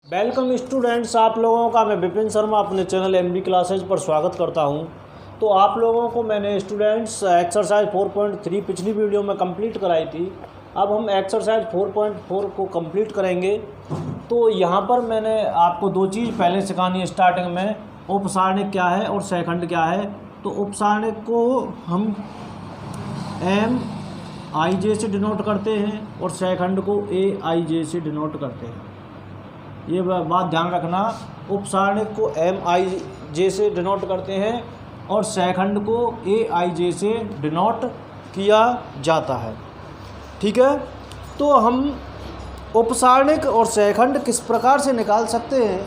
Welcome students, आप लोगों का मैं विपिन शर्मा अपने चैनल एमबी क्लासेज पर स्वागत करता हूं। तो आप लोगों को मैंने स्टूडेंट्स एक्सरसाइज 4.3 पिछली वीडियो में कंप्लीट कराई थी। अब हम एक्सरसाइज 4.4 को कंप्लीट करेंगे। तो यहां पर मैंने आपको दो चीज़ पहले सिखानी है स्टार्टिंग में, उपसारणिक क्या है और सैखंड क्या है। तो उपसारणिक को हम एम आई जे से डिनोट करते हैं और सैखंड को ए आई जे से डिनोट करते हैं। ये बात ध्यान रखना, उपसारणिक को एम आई जे से डिनोट करते हैं और सैखंड को ए आई जे से डिनोट किया जाता है। ठीक है, तो हम उपसारणिक और सैखंड किस प्रकार से निकाल सकते हैं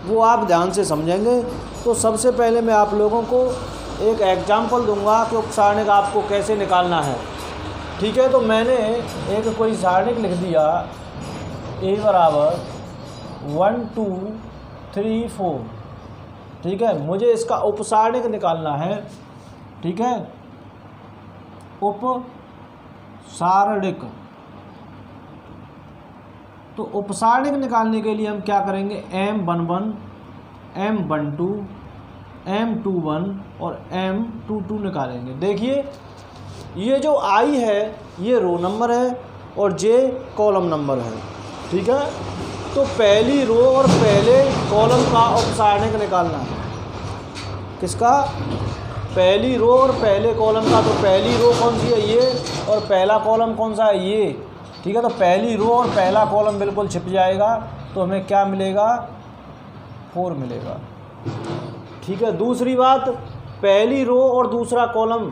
वो आप ध्यान से समझेंगे। तो सबसे पहले मैं आप लोगों को एक एग्जाम्पल दूंगा कि उपसारणिक आपको कैसे निकालना है। ठीक है, तो मैंने एक कोई सारणिक लिख दिया ए बराबर 1 2 3 4। ठीक है, मुझे इसका उपसारणिक निकालना है। ठीक है, उपसारणिक। तो उपसारणिक निकालने के लिए हम क्या करेंगे, M11 M12 M21 और M22 निकालेंगे। देखिए ये जो I है ये रो नंबर है और J कॉलम नंबर है। ठीक है, तो पहली रो और पहले कॉलम का उपसारणिक निकालना है। किसका? पहली रो और पहले कॉलम का। तो पहली रो कौन सी है, ये, और पहला कॉलम कौन सा है, ये। ठीक है, तो पहली रो और पहला कॉलम बिल्कुल छिप जाएगा तो हमें क्या मिलेगा, 4 मिलेगा। ठीक है, दूसरी बात, पहली रो और दूसरा कॉलम,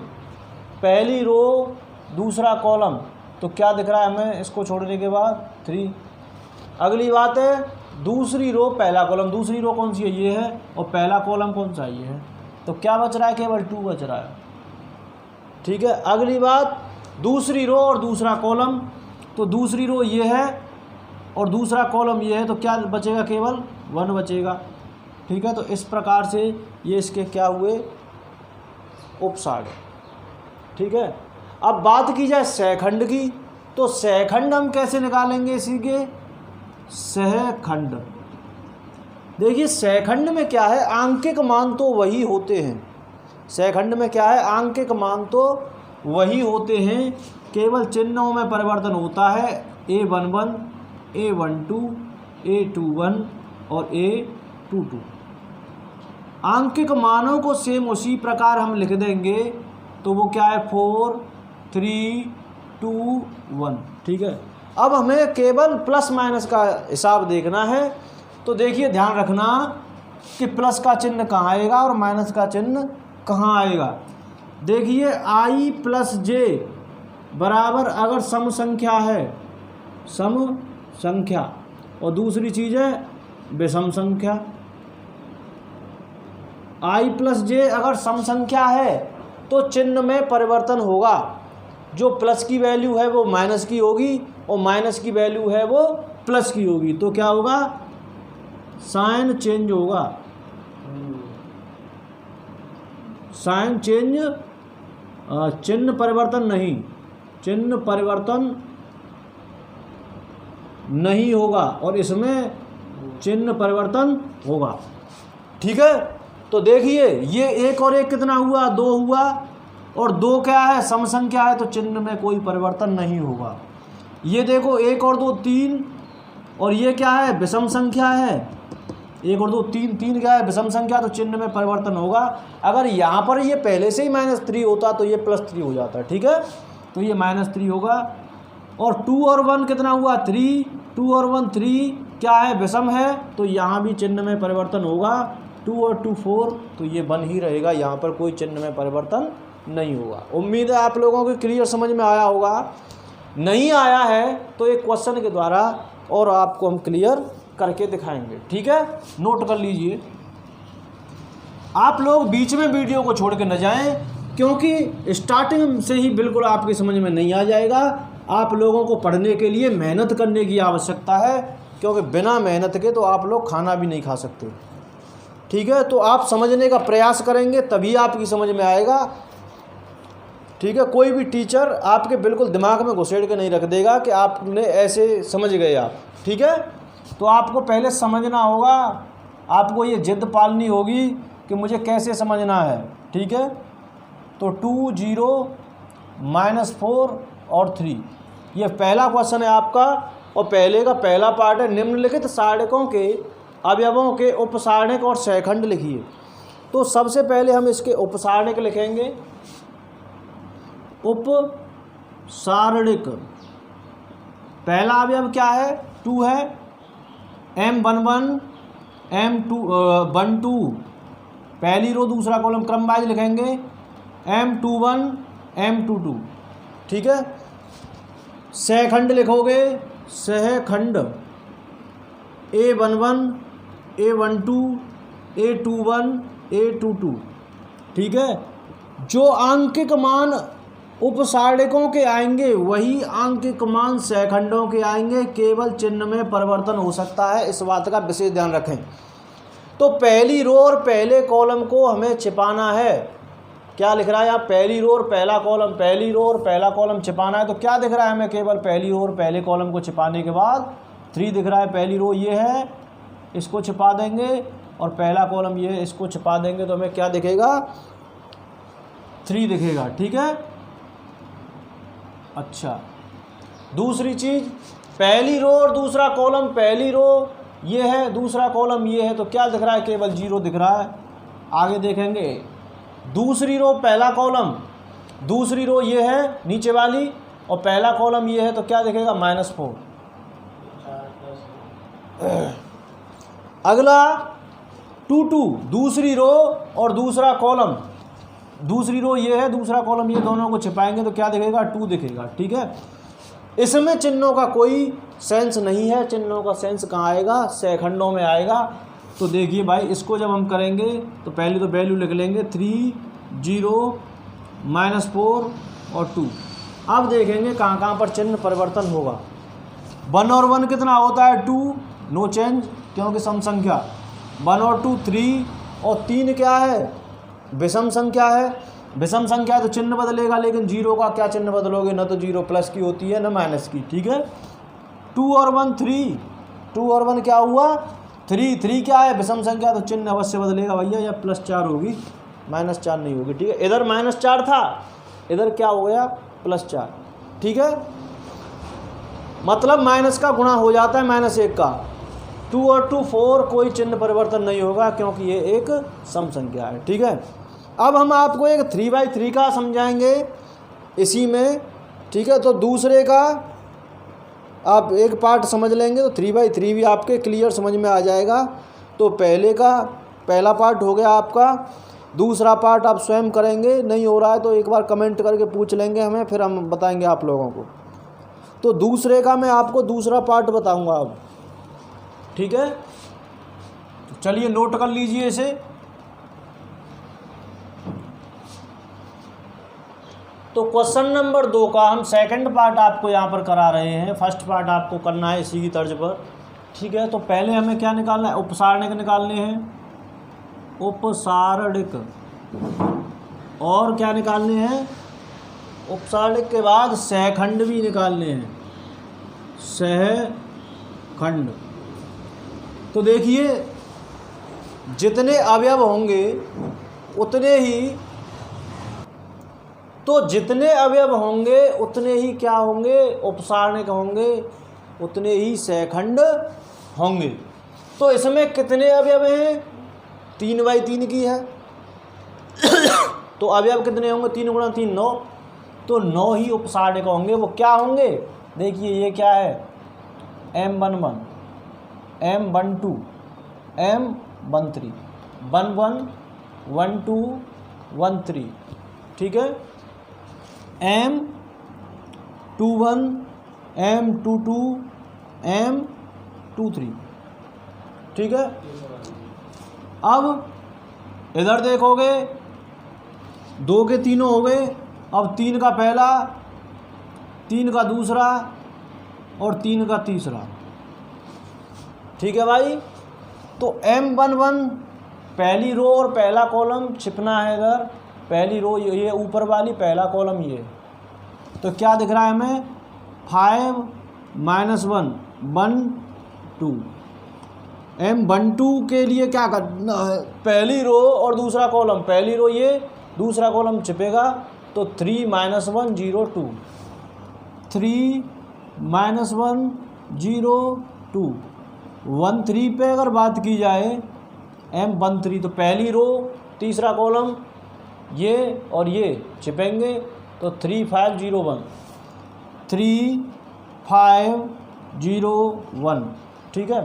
पहली रो दूसरा कॉलम, तो क्या दिख रहा है हमें इसको छोड़ने के बाद, 3। अगली बात है दूसरी रो पहला कॉलम, दूसरी रो कौन सी है, ये है, और पहला कॉलम कौन सा, ये है। तो क्या बच रहा है, केवल 2 बच रहा है। ठीक है, अगली बात, दूसरी रो और दूसरा कॉलम, तो दूसरी रो ये है और दूसरा कॉलम ये है, तो क्या बचेगा, केवल 1 बचेगा। ठीक है, तो इस प्रकार से ये इसके क्या हुए, उपसारणिक। ठीक है, अब बात की जाए सैखंड की, तो सैखंड हम कैसे निकालेंगे इसी के, सहखंड। देखिए सैखंड में क्या है, आंकिक मान तो वही होते हैं। सैखंड में क्या है, आंकिक मान तो वही होते हैं, केवल चिन्हों में परिवर्तन होता है। A11 A12 A21 और A22। आंकिक मानों को सेम उसी प्रकार हम लिख देंगे, तो वो क्या है, 4 3 2 1। ठीक है, अब हमें केवल प्लस माइनस का हिसाब देखना है। तो देखिए ध्यान रखना कि प्लस का चिन्ह कहाँ आएगा और माइनस का चिन्ह कहाँ आएगा। देखिए I प्लस J बराबर अगर सम संख्या है, सम संख्या, और दूसरी चीज़ है विषम संख्या। I प्लस J अगर सम संख्या है तो चिन्ह में परिवर्तन होगा। जो प्लस की वैल्यू है वो माइनस की होगी और माइनस की वैल्यू है वो प्लस की होगी। तो क्या होगा, साइन चेंज होगा। साइन चेंज, चिन्ह परिवर्तन नहीं, चिन्ह परिवर्तन नहीं होगा और इसमें चिन्ह परिवर्तन होगा। ठीक है, तो देखिए ये 1 और 1 कितना हुआ, 2 हुआ, और 2 क्या है, सम संख्या है, तो चिन्ह में कोई परिवर्तन नहीं होगा। ये देखो 1 और 2 3, और ये क्या है, विषम संख्या है। 1 और 2 3, 3 क्या है, विषम संख्या, तो चिन्ह में परिवर्तन होगा। अगर यहाँ पर ये पहले से ही -3 होता तो ये +3 हो जाता। ठीक है, तो ये -3 होगा। और 2 और 1 कितना हुआ, 3, 2 और 1 3, क्या है, विषम है, तो यहाँ भी चिन्ह में परिवर्तन होगा। 2 और 2 4, तो ये 1 ही रहेगा, यहाँ पर कोई चिन्ह में परिवर्तन नहीं होगा। उम्मीद है आप लोगों को क्लियर समझ में आया होगा। नहीं आया है तो एक क्वेश्चन के द्वारा और आपको हम क्लियर करके दिखाएंगे। ठीक है, नोट कर लीजिए। आप लोग बीच में वीडियो को छोड़ के न जाएं, क्योंकि स्टार्टिंग से ही बिल्कुल आपकी समझ में नहीं आ जाएगा। आप लोगों को पढ़ने के लिए मेहनत करने की आवश्यकता है, क्योंकि बिना मेहनत के तो आप लोग खाना भी नहीं खा सकते। ठीक है, तो आप समझने का प्रयास करेंगे तभी आपकी समझ में आएगा। ठीक है, कोई भी टीचर आपके बिल्कुल दिमाग में घुसेड़ के नहीं रख देगा कि आपने ऐसे समझ गए आप। ठीक है, तो आपको पहले समझना होगा, आपको ये जिद पालनी होगी कि मुझे कैसे समझना है। ठीक है, तो 2 0 -4 और 3, ये पहला क्वेश्चन है आपका। और पहले का पहला पार्ट है निम्नलिखित सारणिकों के अवयवों के उपसारणिक और सहखंड लिखिए। तो सबसे पहले हम इसके उपसारणिक लिखेंगे। उपसारणिक, पहला अवयव क्या है? 2 है। M11 M12 पहली रो दूसरा कॉलम क्रम वाइज लिखेंगे। M21 M22, ठीक है। सहखंड लिखोगे, सहखंड A11 A12 A21 A22, ठीक है। जो आंकिक मान उपसारणिकों के आएंगे वही आंकिक मान सहखंडों के आएंगे, केवल चिन्ह में परिवर्तन हो सकता है, इस बात का विशेष ध्यान रखें। तो पहली रो और पहले कॉलम को हमें छिपाना है। क्या लिख रहा है आप? पहली रो और पहला कॉलम, पहली रो और पहला कॉलम छिपाना है। तो क्या दिख रहा है हमें? केवल पहली रो और पहले कॉलम को छिपाने के बाद 3 दिख रहा है। पहली रो ये है, इसको छिपा देंगे, और पहला कॉलम ये है, इसको छिपा देंगे, तो हमें क्या दिखेगा? 3 दिखेगा, ठीक है। अच्छा, दूसरी चीज़, पहली रो और दूसरा कॉलम, पहली रो ये है, दूसरा कॉलम ये है, तो क्या दिख रहा है? केवल 0 दिख रहा है। आगे देखेंगे, दूसरी रो पहला कॉलम, दूसरी रो ये है नीचे वाली, और पहला कॉलम ये है, तो क्या दिखेगा? -4। अगला 2 2, दूसरी रो और दूसरा कॉलम, दूसरी रो ये है, दूसरा कॉलम ये, दोनों को छिपाएंगे तो क्या दिखेगा? 2 दिखेगा, ठीक है। इसमें चिन्हों का कोई सेंस नहीं है। चिन्हों का सेंस कहाँ आएगा? सहखंडों में आएगा। तो देखिए भाई, इसको जब हम करेंगे तो पहले तो वैल्यू लिख लेंगे 3 0 -4 और 2। अब देखेंगे कहाँ कहाँ पर चिन्ह परिवर्तन होगा। 1 और 1 कितना होता है? 2, नो चेंज, क्योंकि सम संख्या। 1 और 2 3, और 3 क्या है? विषम संख्या है। विषम संख्या तो चिन्ह बदलेगा, लेकिन 0 का क्या चिन्ह बदलोगे? न तो 0 प्लस की होती है, न माइनस की, ठीक है। 2 और 1 3, 2 और 1 क्या हुआ? 3, 3 क्या है? विषम संख्या, तो चिन्ह अवश्य बदलेगा भैया, या +4 होगी, -4 नहीं होगी, ठीक है। इधर -4 था, इधर क्या हो गया? +4, ठीक है। मतलब माइनस का गुणा हो जाता है -1 का। 2 और 2 4, कोई चिन्ह परिवर्तन नहीं होगा, क्योंकि ये एक सम संख्या है, ठीक है। अब हम आपको एक 3/3 का समझाएंगे इसी में, ठीक है। तो दूसरे का आप एक पार्ट समझ लेंगे तो 3/3 भी आपके क्लियर समझ में आ जाएगा। तो पहले का पहला पार्ट हो गया आपका, दूसरा पार्ट आप स्वयं करेंगे। नहीं हो रहा है तो एक बार कमेंट करके पूछ लेंगे हमें, फिर हम बताएंगे आप लोगों को। तो दूसरे का मैं आपको दूसरा पार्ट बताऊंगा अब, ठीक है। तो चलिए नोट कर लीजिए इसे। तो क्वेश्चन नंबर 2 का हम सेकंड पार्ट आपको यहाँ पर करा रहे हैं। फर्स्ट पार्ट आपको करना है इसी की तर्ज पर, ठीक है। तो पहले हमें क्या निकालना है? उपसारणिक निकालने हैं, उपसारणिक। और क्या निकालने हैं? उपसारणिक के बाद सहखंड भी निकालने हैं, सहखंड। तो देखिए, जितने अवयव होंगे उतने ही, तो जितने अवयव होंगे उतने ही क्या होंगे? उपसारणिक होंगे, उतने ही सहखंड होंगे। तो इसमें कितने अवयव हैं? 3/3 की है। तो अवयव कितने होंगे? 3 × 3 9, तो 9 ही उपसारणिक होंगे। वो क्या होंगे? देखिए, ये क्या है? M11 M12 M13 11 12 13, ठीक है। M21 M22 M23, ठीक है। अब इधर देखोगे, 2 के तीनों हो गए। अब 3 का पहला, 3 का दूसरा और 3 का तीसरा, ठीक है भाई। तो M11 पहली रो और पहला कॉलम छिपना है इधर। पहली रो ये ऊपर वाली, पहला कॉलम ये। तो क्या दिख रहा है हमें? 5 -1 1 2, M12 के लिए क्या करना है, पहली रो और दूसरा कॉलम, पहली रो ये, दूसरा कॉलम छिपेगा, तो 3 - 1 0 2, 3 - 1 0 2, 1 3 पे अगर बात की जाए M13, तो पहली रो तीसरा कॉलम ये और ये छिपेंगे, तो 3 5 0 1, 3 5 0 1, ठीक है।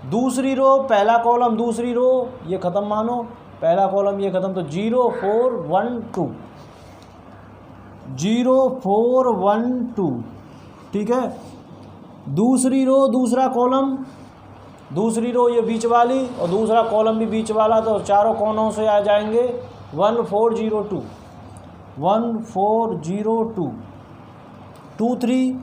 दूसरी रो पहला कॉलम दूसरी रो ये ख़त्म मानो, पहला कॉलम ये ख़त्म, तो 0 4 1 2, 0 4 1 2, ठीक है। दूसरी रो दूसरा कॉलम, दूसरी रो ये बीच वाली और दूसरा कॉलम भी बीच वाला, तो चारों कोनों से आ जाएंगे 1 4 0 2, 1 4 0 2, 2 3।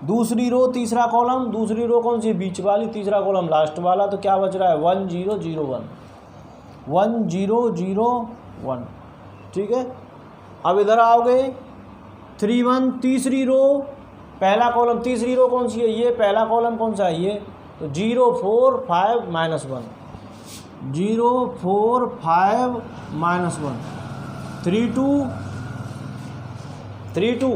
दूसरी रो तीसरा कॉलम, दूसरी रो कौन सी, बीच वाली, तीसरा कॉलम लास्ट वाला, तो क्या बच रहा है 1 0 0 1, 1 0 0 1, ठीक है। अब इधर आओगे 3 1, तीसरी रो पहला कॉलम, तीसरी रो कौन सी है, ये पहला कॉलम कौन सा है ये, तो 0 4 5 -1, 0 4 5 -1, 3 2 3 2,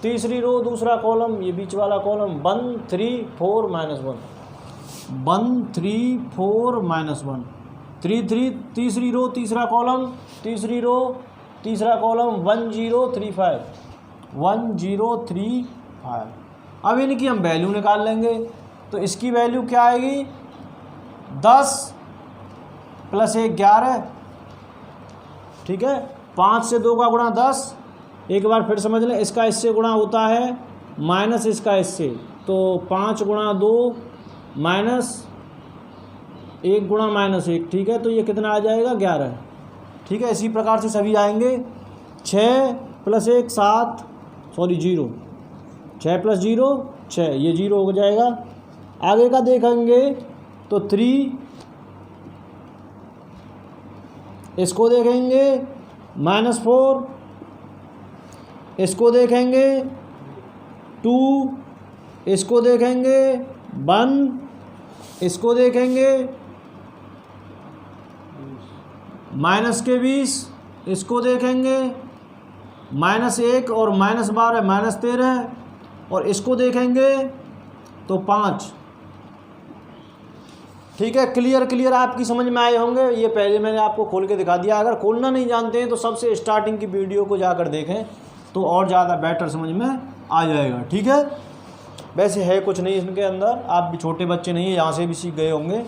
तीसरी रो दूसरा कॉलम ये बीच वाला कॉलम 1 3 4 -1, 1 3 4 -1, 3 3, तीसरी रो तीसरा कॉलम, तीसरी रो तीसरा कॉलम 1 0 3 5, 1 0 3 5। अब इनकी हम वैल्यू निकाल लेंगे, तो इसकी वैल्यू क्या आएगी, 10 + 1 11, ठीक है। 5 से 2 का गुणा 10, एक बार फिर समझ लें, इसका इससे गुणा होता है माइनस इसका इससे, तो 5 × 2 -1 × -1, ठीक है। तो ये कितना आ जाएगा 11, ठीक है। इसी प्रकार से सभी आएंगे, 6 + 1 7, सॉरी 0, 6 + 0 6, ये 0 हो जाएगा। आगे का देखेंगे तो 3, इसको देखेंगे -4, इसको देखेंगे 2, इसको देखेंगे 1, इसको देखेंगे -20, इसको देखेंगे -1 और -12 -13, और इसको देखेंगे तो 5, ठीक है। क्लियर आपकी समझ में आए होंगे। ये पहले मैंने आपको खोल के दिखा दिया, अगर खोलना नहीं जानते हैं तो सबसे स्टार्टिंग की वीडियो को जाकर देखें, तो और ज़्यादा बेटर समझ में आ जाएगा, ठीक है। वैसे है कुछ नहीं इनके अंदर, आप भी छोटे बच्चे नहीं हैं, यहाँ से भी सीख गए होंगे।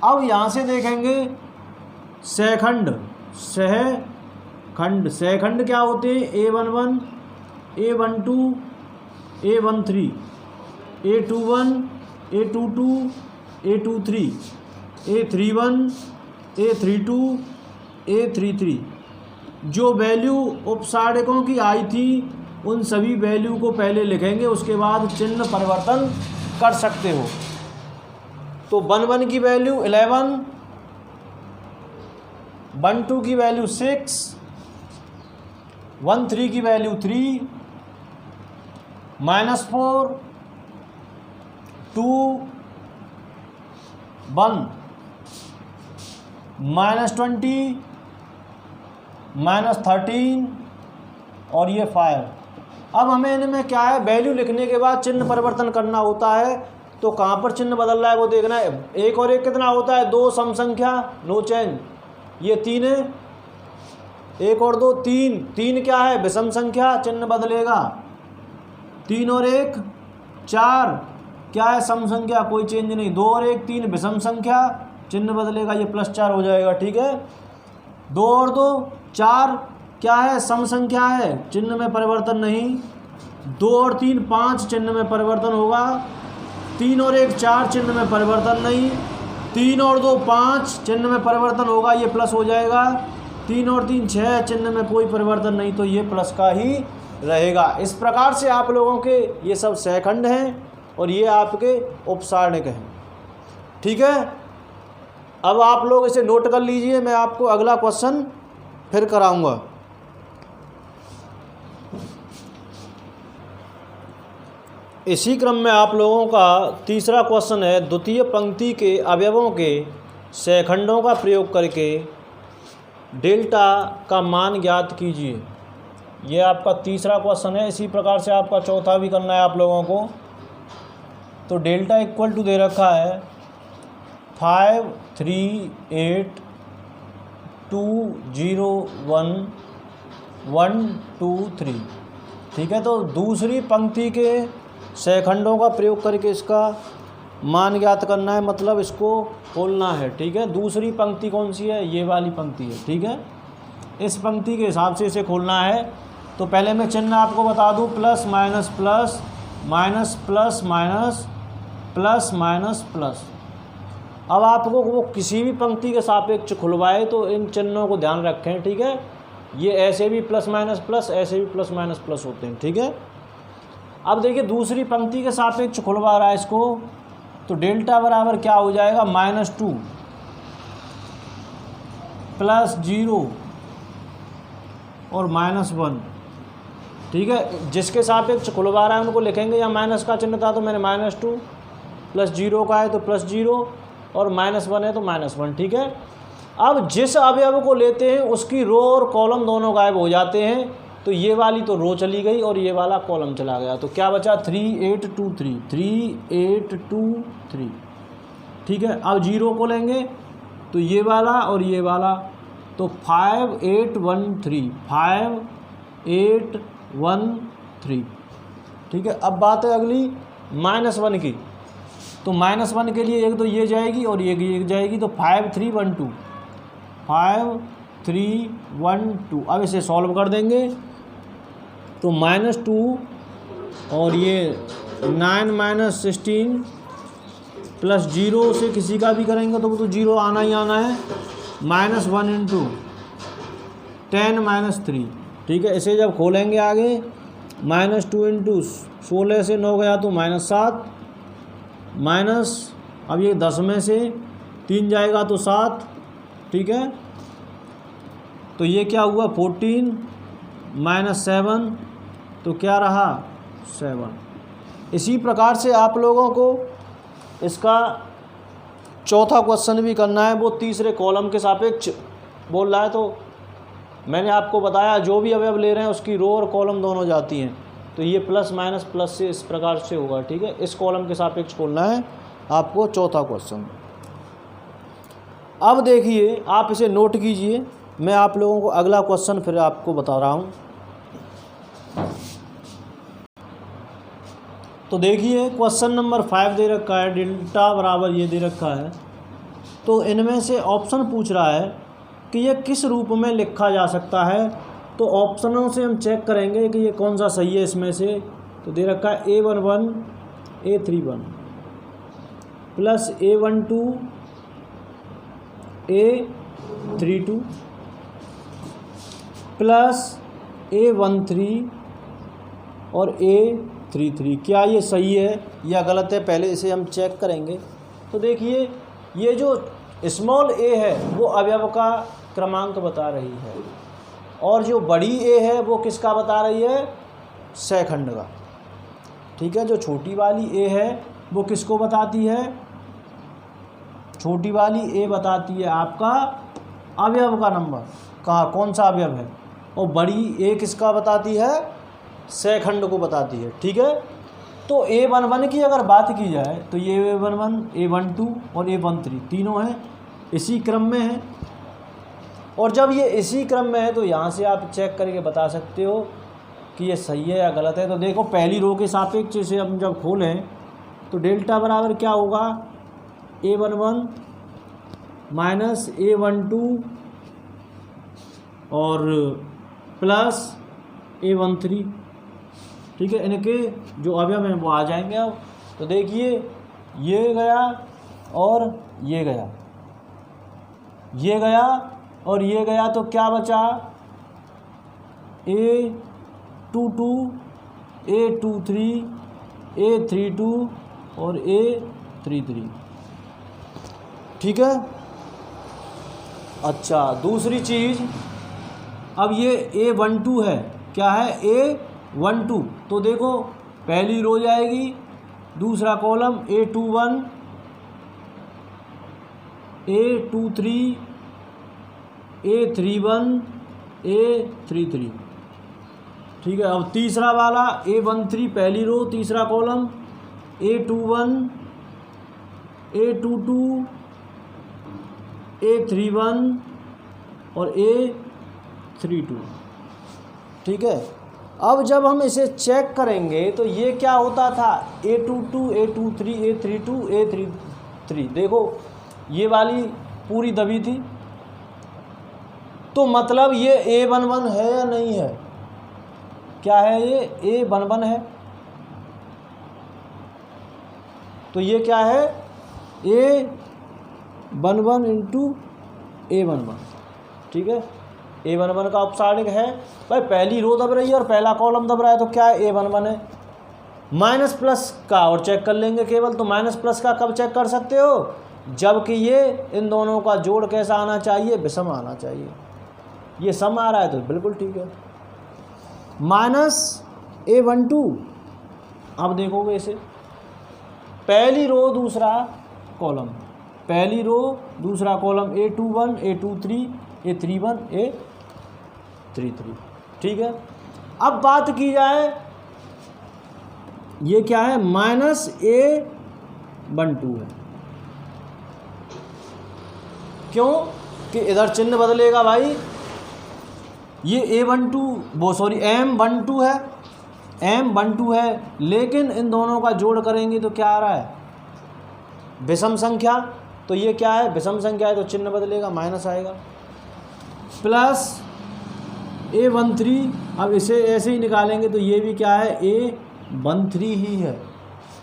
अब यहाँ से देखेंगे सहखंड, सहखंड क्या होते हैं, A11 A12 A13 A21 A22 A23 A31 A32 A33। जो वैल्यू उपसारणिकों की आई थी उन सभी वैल्यू को पहले लिखेंगे, उसके बाद चिन्ह परिवर्तन कर सकते हो। तो 1 1 की वैल्यू 11, 1 2 की वैल्यू 6, 1 3 की वैल्यू 3, -4 2 1 -20 -13 और ये 5। अब हमें इनमें क्या है, वैल्यू लिखने के बाद चिन्ह परिवर्तन करना होता है, तो कहाँ पर चिन्ह बदल रहा है वो देखना है। 1 और 1 कितना होता है, 2 सम संख्या, नो चेंज। ये 3 है, 1 और 2 3, 3 क्या है, विषम संख्या, चिन्ह बदलेगा। 3 और 1 4, क्या है, सम संख्या, कोई चेंज नहीं। 2 और 1 3, विषम संख्या, चिन्ह बदलेगा, ये +4 हो जाएगा, ठीक है। 2 और 2 4, क्या है, सम संख्या है, चिन्ह में परिवर्तन नहीं। 2 और 3 5, चिन्ह में परिवर्तन होगा। 3 और 1 4, चिन्ह में परिवर्तन नहीं। 3 और 2 5, चिन्ह में परिवर्तन होगा, ये प्लस हो जाएगा। 3 और 3 6, चिन्ह में कोई परिवर्तन नहीं, तो ये प्लस का ही रहेगा। इस प्रकार से आप लोगों के ये सब सहखंड हैं और ये आपके उपसारणिक हैं, ठीक है। अब आप लोग इसे नोट कर लीजिए, मैं आपको अगला क्वेश्चन फिर कराऊंगा। इसी क्रम में आप लोगों का तीसरा क्वेश्चन है, द्वितीय पंक्ति के अवयवों के शेखंडों का प्रयोग करके डेल्टा का मान ज्ञात कीजिए। ये आपका तीसरा क्वेश्चन है। इसी प्रकार से आपका चौथा भी करना है आप लोगों को। तो डेल्टा इक्वल टू दे रखा है 5 3 8 2 0 1 1 2 3। ठीक है, तो दूसरी पंक्ति के शेखंडों का प्रयोग करके इसका मान ज्ञात करना है, मतलब इसको खोलना है। ठीक है, दूसरी पंक्ति कौन सी है? ये वाली पंक्ति है। ठीक है, इस पंक्ति के हिसाब से इसे खोलना है। तो पहले मैं चिन्ह आपको बता दूं, plus minus plus minus plus minus plus minus plus. अब आपको वो किसी भी पंक्ति के सापेक्ष खुलवाए तो इन चिन्हों को ध्यान रखें। ठीक है, ये ऐसे भी प्लस माइनस प्लस, ऐसे भी प्लस माइनस प्लस होते हैं। ठीक है, अब देखिए दूसरी पंक्ति के सापेक्ष खुलवा रहा है इसको, तो डेल्टा बराबर क्या हो जाएगा? -2 प्लस 0 और -1। ठीक है, जिसके सापेक्ष खुलवा रहा है उनको लिखेंगे, या माइनस का चिन्ह था तो मैंने -2, प्लस 0 का है तो +0 और -1 है तो -1। ठीक है, अब जिस अवयव को लेते हैं उसकी रो और कॉलम दोनों गायब हो जाते हैं। तो ये वाली तो रो चली गई और ये वाला कॉलम चला गया, तो क्या बचा? 3 8 2 3 3 8 2 3। ठीक है, अब 0 को लेंगे तो ये वाला और ये वाला, तो 5 8 1 3 5 8 1 3। ठीक है, अब बात है अगली -1 की। तो -1 के लिए एक तो ये जाएगी और ये जाएगी, तो 5 3 1 2 5 3 1 2। अब इसे सॉल्व कर देंगे तो -2 और ये 9 - 16 प्लस 0 से किसी का भी करेंगे तो वो तो 0 आना ही आना है। -1 × 10 - 3। ठीक है, इसे जब खोलेंगे आगे, -2 × 16 से 9 गया तो -7 माइनस, अब ये 10 में से 3 जाएगा तो 7। ठीक है, तो ये क्या हुआ? 14 - 7 तो क्या रहा? 7। इसी प्रकार से आप लोगों को इसका चौथा क्वेश्चन भी करना है। वो तीसरे कॉलम के सापेक्ष बोल रहा है, तो मैंने आपको बताया जो भी अवयव ले रहे हैं उसकी रो और कॉलम दोनों जाती हैं, तो ये प्लस माइनस प्लस से इस प्रकार से होगा। ठीक है, इस कॉलम के सापेक्ष खोलना है आपको चौथा क्वेश्चन। अब देखिए, आप इसे नोट कीजिए, मैं आप लोगों को अगला क्वेश्चन फिर आपको बता रहा हूँ। तो देखिए क्वेश्चन नंबर 5 दे रखा है, डेल्टा बराबर ये दे रखा है। तो इनमें से ऑप्शन पूछ रहा है कि ये किस रूप में लिखा जा सकता है। तो ऑप्शनों से हम चेक करेंगे कि ये कौन सा सही है इसमें से। तो दे रखा है A11 A31 plus A12 A32 plus A13 और A33। क्या ये सही है या गलत है, पहले इसे हम चेक करेंगे। तो देखिए, ये जो स्मॉल a है वो अवयव का क्रमांक बता रही है, और जो बड़ी a है वो किसका बता रही है? शेखंड का। ठीक है, जो छोटी वाली a है वो किसको बताती है? छोटी वाली a बताती है आपका अवयव का नंबर, कहाँ कौन सा अवयव है, और बड़ी a किसका बताती है? शेखंड को बताती है। ठीक है, तो A11 की अगर बात की जाए तो ये A11 A12 और A13 तीनों हैं, इसी क्रम में हैं। और जब ये इसी क्रम में है तो यहाँ से आप चेक करके बता सकते हो कि ये सही है या गलत है। तो देखो, पहली रो के सापेक्ष इसे हम जब खोलें तो डेल्टा बराबर क्या होगा? A11 माइनस A12 और प्लस A13। ठीक है, इनके जो अवयव हैं वो आ जाएंगे। अब तो देखिए, ये गया और ये गया, ये गया और ये गया, तो क्या बचा? A22 A23 A32 और A33। ठीक है, अच्छा दूसरी चीज़, अब ये A12 है, क्या है? A12। तो देखो पहली रो जाएगी, दूसरा column A21 A23 A31 A33, ठीक है। अब तीसरा वाला A13 पहली रो, तीसरा कॉलम A21 A22 A31 और A32, ठीक है। अब जब हम इसे चेक करेंगे तो ये क्या होता था, A22 A23 A32 A33, देखो ये वाली पूरी दबी थी, तो मतलब ये A11 है या नहीं है, क्या है ये A11 है, तो ये क्या है A11 इंटू A11, ठीक है। A11 का अपसारणिक है भाई, पहली रो दब रही है और पहला कॉलम दब रहा है, तो क्या है A11 है। माइनस प्लस का और चेक कर लेंगे केवल, तो माइनस प्लस का कब चेक कर सकते हो, जबकि ये इन दोनों का जोड़ कैसा आना चाहिए, विषम आना चाहिए। ये सम आ रहा है तो बिल्कुल ठीक है। माइनस A12, अब देखोगे इसे, पहली रो दूसरा कॉलम, पहली रो दूसरा column A21 A23 A31 A33, ठीक है। अब बात की जाए, ये क्या है, माइनस A12 है, क्यों कि इधर चिन्ह बदलेगा भाई, ये M12 है, M12 है, लेकिन इन दोनों का जोड़ करेंगे तो क्या आ रहा है, विषम संख्या, तो ये क्या है, विषम संख्या है, तो चिन्ह बदलेगा, माइनस आएगा। प्लस A13, अब इसे ऐसे ही निकालेंगे तो ये भी क्या है, A13 ही है,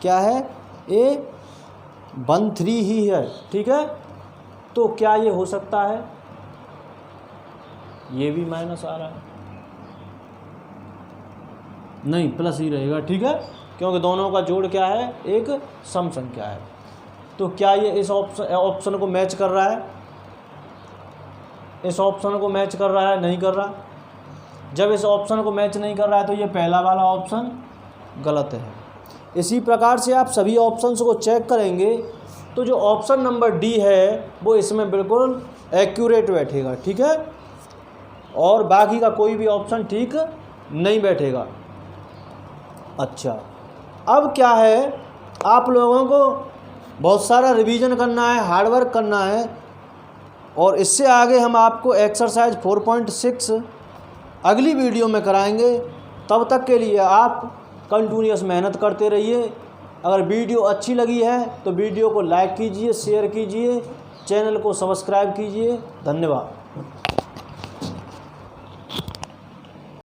क्या है, A13 ही है, ठीक है। तो क्या ये हो सकता है, ये भी माइनस आ रहा है, नहीं प्लस ही रहेगा, ठीक है, क्योंकि दोनों का जोड़ क्या है, एक सम संख्या है। तो क्या ये इस ऑप्शन को मैच कर रहा है, इस ऑप्शन को मैच कर रहा है, नहीं कर रहा। जब इस ऑप्शन को मैच नहीं कर रहा है तो ये पहला वाला ऑप्शन गलत है। इसी प्रकार से आप सभी ऑप्शंस को चेक करेंगे तो जो ऑप्शन नंबर डी है वो इसमें बिल्कुल एक्यूरेट बैठेगा, ठीक है, और बाकी का कोई भी ऑप्शन ठीक नहीं बैठेगा। अच्छा, अब क्या है, आप लोगों को बहुत सारा रिवीजन करना है, हार्डवर्क करना है, और इससे आगे हम आपको एक्सरसाइज 4.6 अगली वीडियो में कराएंगे। तब तक के लिए आप कंटिन्यूअस मेहनत करते रहिए। अगर वीडियो अच्छी लगी है तो वीडियो को लाइक कीजिए, शेयर कीजिए, चैनल को सब्सक्राइब कीजिए। धन्यवाद।